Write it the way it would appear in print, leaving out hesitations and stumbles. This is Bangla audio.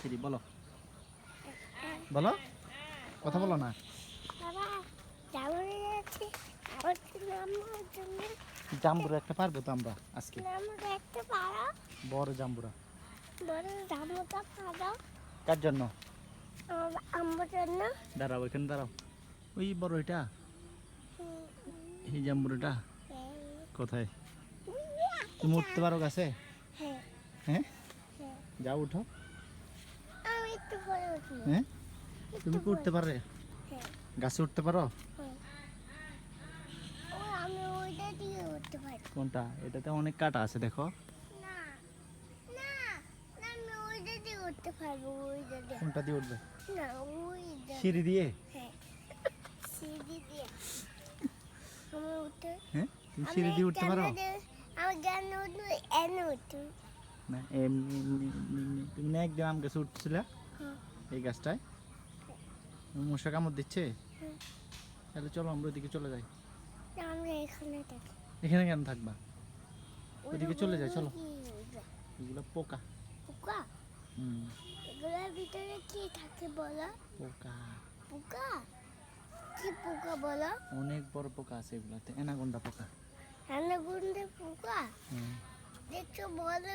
কিরি বলো বলো কথা বলো না। বাবা জামুরে যাচ্ছে আবার নামার জন্য জাম্বুরা একটা পারবো তো আমরা আজকে, নামটা একটা পারো বড় জাম্বুরা। বড় জামুটা পারো কার জন্য? আমার জন্য। দাঁড়াও এখানে দাঁড়াও। ওই বড় এটা, এই জাম্বুরাটা কোথায়? তুমি উঠতে পারো গাছে? হ্যাঁ হ্যাঁ হ্যাঁ যাও উঠো। আমি একটু পরে উঠি। হ্যাঁ তুমি কি উঠতে পারো? হ্যাঁ গাছে উঠতে পারো? হ্যাঁ ও আমি ওইটা দিয়ে উঠতে পারি। কোনটা? এটাতে অনেক কাটা আছে দেখো। না না না আমি ওইটা দিয়ে উঠতে পারবো ওইটা দিয়ে। কোনটা দিয়ে উঠবে? না ওইটা সিঁড়ি দিয়ে? হ্যাঁ সিঁড়ি দিয়ে আমি উঠতে। হ্যাঁ তুমি সিঁড়ি দিয়ে উঠতে পারো? আমি কেন উঠবো এনে উঠতে। না এমনি এমনি এমনি এমনি। তুমি না একদিন আম গাছে উঠছিলে হ্যাঁ এই গাছটায়, মশা কামড় দিচ্ছে? হ্যাঁ তাহলে চলো আমরা ওইদিকে চলে যাই। আমরা এখানে থাকি। এখানে কেন থাকবা? ওইদিকে চলে যাই চলো। এগুলো পোকা। পোকা হুম এগুলোর ভিতরে কি থাকে বলো? পোকা, পোকা কি পোকা বলো? অনেক বড় পোকা আছে এগুলাতে, অ্যানাকোন্ডা পোকা। রান্নাগুন্ডে পোকা হুম দেখছো বলো